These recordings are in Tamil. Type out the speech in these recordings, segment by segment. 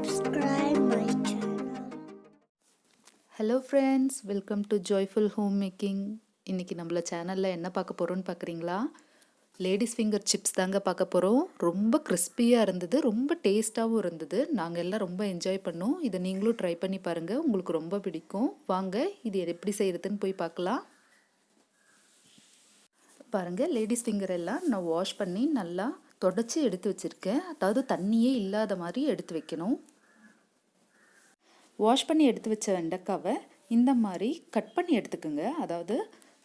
subscribe my channel. Hello friends, welcome to joyful home making. இன்றைக்கி நம்மள சேனலில் என்ன பார்க்க போகிறோன்னு பார்க்குறீங்களா? லேடிஸ் ஃபிங்கர் சிப்ஸ் தாங்க பார்க்க போகிறோம். ரொம்ப கிறிஸ்பியாக இருந்தது, ரொம்ப டேஸ்ட்டாகவும் இருந்தது. நாங்கள் எல்லாம் ரொம்ப என்ஜாய் பண்ணோம். இதை நீங்களும் ட்ரை பண்ணி பாருங்கள், உங்களுக்கு ரொம்ப பிடிக்கும். வாங்க இது எப்படி செய்கிறதுன்னு போய் பார்க்கலாம். பாருங்கள், லேடிஸ் ஃபிங்கர் எல்லாம் நான் வாஷ் பண்ணி நல்லா தொடச்சி எடுத்து வச்சுருக்கேன். அதாவது தண்ணியே இல்லாத மாதிரி எடுத்து வைக்கணும். வாஷ் பண்ணி எடுத்து வச்ச வெண்டைக்காவை இந்த மாதிரி கட் பண்ணி எடுத்துக்கோங்க. அதாவது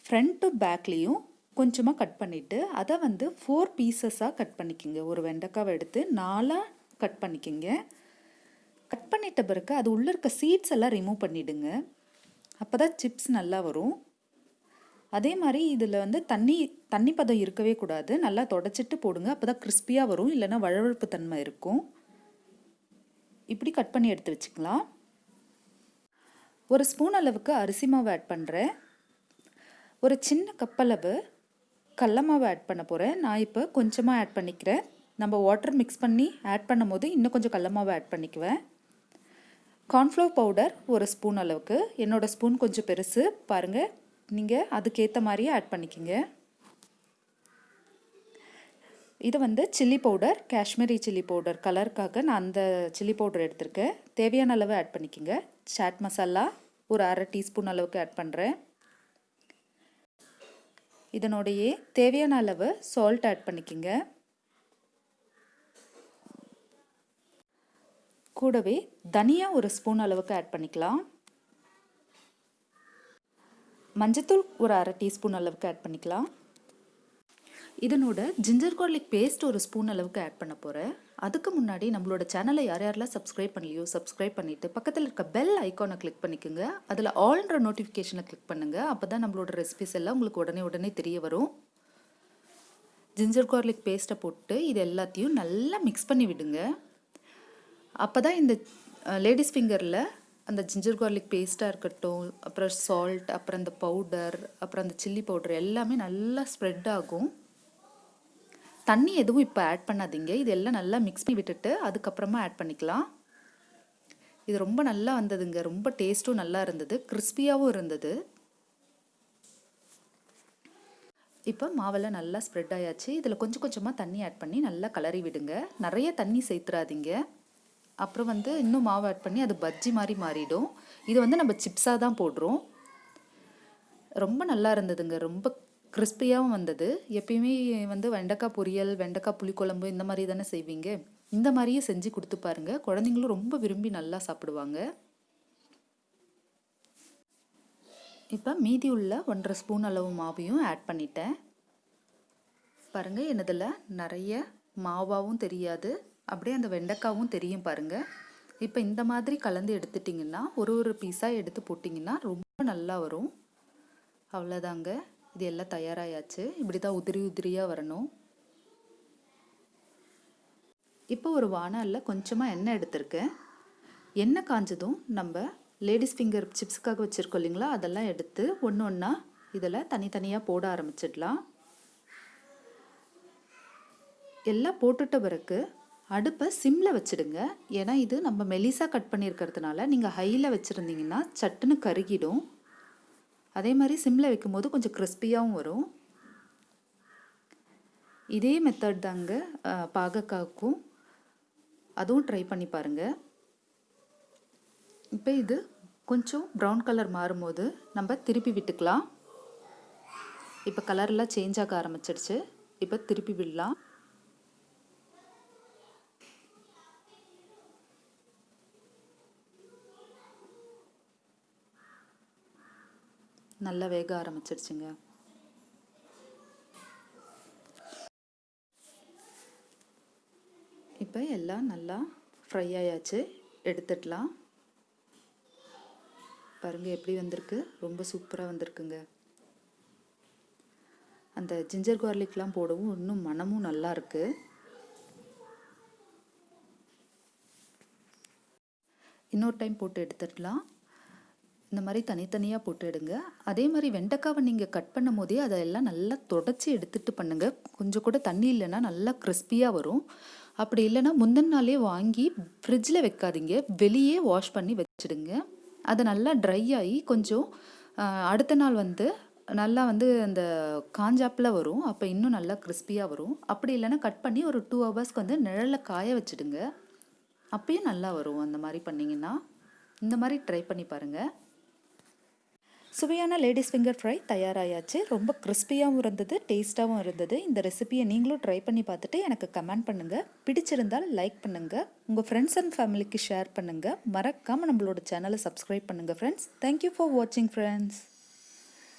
ஃப்ரண்ட் டு பேக்லேயும் கொஞ்சமாக கட் பண்ணிவிட்டு அதை 4 பீசஸாக கட் பண்ணிக்கோங்க. ஒரு வெண்டைக்காவை எடுத்து 4ஆக கட் பண்ணிக்கோங்க. கட் பண்ணிட்ட பிறகு அது உள்ளே இருக்க சீட்ஸ் எல்லாம் ரிமூவ் பண்ணிவிடுங்க. அப்போ தான் சிப்ஸ் நல்லா வரும். அதே மாதிரி இதில் தண்ணி பதம் இருக்கவே கூடாது. நல்லா தொடச்சிட்டு போடுங்க. அப்போ தான் கிறிஸ்பியாக வரும், இல்லைன்னா வழவழப்பு தன்மை இருக்கும். இப்படி கட் பண்ணி எடுத்து வச்சுக்கலாம். ஒரு ஸ்பூன் அளவுக்கு அரிசி மாவு ஆட் பண்ணுறேன். ஒரு சின்ன கப்பளவு கடல மாவு ஆட் பண்ண போகிறேன். நான் இப்போ கொஞ்சமாக ஆட் பண்ணிக்கிறேன். நம்ம வாட்டர் மிக்ஸ் பண்ணி ஆட் பண்ணும் போது இன்னும் கொஞ்சம் கடல மாவு ஆட் பண்ணிக்குவேன். கார்ன்ஃப்ளவர் பவுடர் ஒரு ஸ்பூன் அளவுக்கு. என்னோடய ஸ்பூன் கொஞ்சம் பெருசு, பாருங்கள், நீங்கள் அதுக்கேற்ற மாதிரியே ஆட் பண்ணிக்கோங்க. இது chilli powder, Kashmiri chilli powder, கலருக்காக நான் அந்த சில்லி பவுடர் எடுத்திருக்கேன். தேவையான அளவு ஆட் பண்ணிக்கோங்க. சாட் மசாலா ஒரு 1/2 டீஸ்பூன் அளவுக்கு ஆட் பண்ணுறேன். இதனுடைய தேவையான அளவு சால்ட் ஆட் பண்ணிக்கோங்க. கூடவே தனியா ஒரு ஸ்பூன் அளவுக்கு ஆட் பண்ணிக்கலாம். மஞ்சத்தூள் ஒரு 1/2 டீஸ்பூன் அளவுக்கு ஆட் பண்ணிக்கலாம். இதனோட ஜிஞ்சர் கார்லிக் பேஸ்ட் ஒரு ஸ்பூன் அளவுக்கு ஆட் பண்ண போகிறேன். அதுக்கு முன்னாடி நம்மளோட சேனலை யாரெல்லாம் சப்ஸ்கிரைப் பண்ணலையோ சப்ஸ்கிரைப் பண்ணிவிட்டு பக்கத்தில் இருக்க பெல் ஐக்கானை கிளிக் பண்ணிக்கோங்க. அதில் ஆல்ன்ற நோட்டிஃபிகேஷனை கிளிக் பண்ணுங்கள். அப்போ தான் நம்மளோட ரெசிபிஸ் எல்லாம் உங்களுக்கு உடனே தெரிய வரும். ஜிஞ்சர் கார்லிக் பேஸ்ட்டை போட்டு இது எல்லாத்தையும் நல்லா மிக்ஸ் பண்ணி விடுங்க. அப்போ தான் இந்த லேடிஸ் ஃபிங்கரில் அந்த ஜிஞ்சர் கார்லிக் பேஸ்ட்டாக இருக்கட்டும், அப்புறம் சால்ட், அப்புறம் அந்த பவுடர், அப்புறம் அந்த சில்லி பவுடர் எல்லாமே நல்லா ஸ்ப்ரெட் ஆகும். தண்ணி எதுவும் இப்போ ஆட் பண்ணாதீங்க. இது எல்லாம் நல்லா மிக்ஸ் பண்ணி விட்டுட்டு அதுக்கப்புறமா ஆட் பண்ணிக்கலாம். இது ரொம்ப நல்லா வந்ததுங்க. ரொம்ப டேஸ்ட்டும் நல்லா இருந்தது, கிறிஸ்பியாகவும் இருந்தது. இப்போ மாவெல்லாம் நல்லா ஸ்ப்ரெட் ஆயாச்சு. இதில் கொஞ்சம் கொஞ்சமாக தண்ணி ஆட் பண்ணி நல்லா கலரி விடுங்க. நிறைய தண்ணி சேர்த்துறாதீங்க. அப்புறம் இன்னும் மாவு ஆட் பண்ணி அது பஜ்ஜி மாதிரி மாறிடும். இது நம்ம சிப்ஸாக தான் போடுறோம். ரொம்ப நல்லா இருந்ததுங்க. ரொம்ப கிறிஸ்பியாகவும் வந்தது. எப்பயுமே வெண்டைக்காய் பொரியல், வெண்டைக்காய் புளிக்குழம்பு இந்த மாதிரி தானே செய்வீங்க. இந்த மாதிரியே செஞ்சு கொடுத்து பாருங்கள். குழந்தைங்களும் ரொம்ப விரும்பி நல்லா சாப்பிடுவாங்க. இப்போ மீதி உள்ள 1/2 ஸ்பூன் அளவு மாவையும் ஆட் பண்ணிட்டேன். பாருங்கள், என்னதில் நிறைய மாவாகவும் தெரியாது, அப்படியே அந்த வெண்டைக்காவும் தெரியும் பாருங்கள். இப்போ இந்த மாதிரி கலந்து எடுத்துட்டிங்கன்னா ஒரு பீஸாக எடுத்து போட்டிங்கன்னா ரொம்ப நல்லா வரும். அவ்வளோதாங்க, இது எல்லாம் தயாராகியாச்சு. இப்படி தான் உதிரியாக வரணும். இப்போ ஒரு வானலில் கொஞ்சமாக எண்ணெய் எடுத்திருக்கேன். எண்ணெய் காஞ்சதும் நம்ம லேடிஸ் ஃபிங்கர் சிப்ஸுக்காக வச்சுருக்கோம் இல்லைங்களா, அதெல்லாம் எடுத்து ஒன்று ஒன்றா இதில் தனித்தனியாக போட ஆரம்பிச்சிடலாம். எல்லாம் போட்டுட்ட பிறகு அடுப்பை சிம்மில் வச்சுடுங்க. ஏன்னா இது நம்ம மெலிசாக கட் பண்ணியிருக்கிறதுனால நீங்கள் ஹையில் வச்சுருந்தீங்கன்னா சட்டுன்னு கருகிடும். அதே மாதிரி சிம்மில் வைக்கும்போது கொஞ்சம் கிறிஸ்பியாகவும் வரும். இதே மெத்தட் தாங்க பாகக்காய்க்கும், அதுவும் ட்ரை பண்ணி பாருங்கள். இப்போ இது கொஞ்சம் ப்ரௌன் கலர் மாறும்போது நம்ம திருப்பி விட்டுக்கலாம். இப்போ கலர்லாம் சேஞ்ச் ஆக ஆரம்பிச்சிடுச்சு. இப்போ திருப்பி விடலாம். நல்லா வேக ஆரம்பிச்சிடுச்சுங்க. இப்போ எல்லாம் நல்லா ஃப்ரை ஆயாச்சு, எடுத்துடலாம். பாருங்கள் எப்படி வந்திருக்கு, ரொம்ப சூப்பராக வந்திருக்குங்க. அந்த ஜிஞ்சர் கார்லிக்லாம் போடவும் இன்னும் மனமும் நல்லா இருக்குது. இன்னொரு டைம் போட்டு எடுத்துடலாம். இந்த மாதிரி தனித்தனியாக போட்டு எடுங்க. அதே மாதிரி வெண்டைக்காவை நீங்கள் கட் பண்ணும் போதே அதெல்லாம் நல்லா தொடச்சி எடுத்துகிட்டு பண்ணுங்கள். கொஞ்சம் கூட தண்ணி இல்லைன்னா நல்லா கிறிஸ்பியாக வரும். அப்படி இல்லைன்னா முந்தின நாளே வாங்கி ஃப்ரிட்ஜில் வைக்காதீங்க, வெளியே வாஷ் பண்ணி வச்சுடுங்க. அது நல்லா ட்ரை ஆகி கொஞ்சம் அடுத்த நாள் வந்து நல்லா வந்து அந்த காஞ்சாப்பில் வரும். அப்போ இன்னும் நல்லா கிறிஸ்பியாக வரும். அப்படி இல்லைன்னா கட் பண்ணி ஒரு 2 ஹவர்ஸ்க்கு வந்து நிழலில் காய வச்சுடுங்க. அப்பயும் நல்லா வரும். அந்த மாதிரி பண்ணிங்கன்னா இந்த மாதிரி ட்ரை பண்ணி பாருங்கள். சுவையான லேடிஸ் ஃபிங்கர் ஃப்ரை தயாராகியாச்சு. ரொம்ப கிறிஸ்பியாகவும் இருந்தது, டேஸ்ட்டாகவும் இருந்தது. இந்த ரெசிபியை நீங்களும் ட்ரை பண்ணி பார்த்துட்டு எனக்கு கமெண்ட் பண்ணுங்கள். பிடிச்சிருந்தால் லைக் பண்ணுங்கள், உங்கள் ஃப்ரெண்ட்ஸ் அண்ட் ஃபேமிலிக்கு ஷேர் பண்ணுங்கள். மறக்காமல் நம்மளோட சேனலை சப்ஸ்கிரைப் பண்ணுங்கள் ஃப்ரெண்ட்ஸ். தேங்க்யூ ஃபார் வாட்சிங் ஃப்ரெண்ட்ஸ்.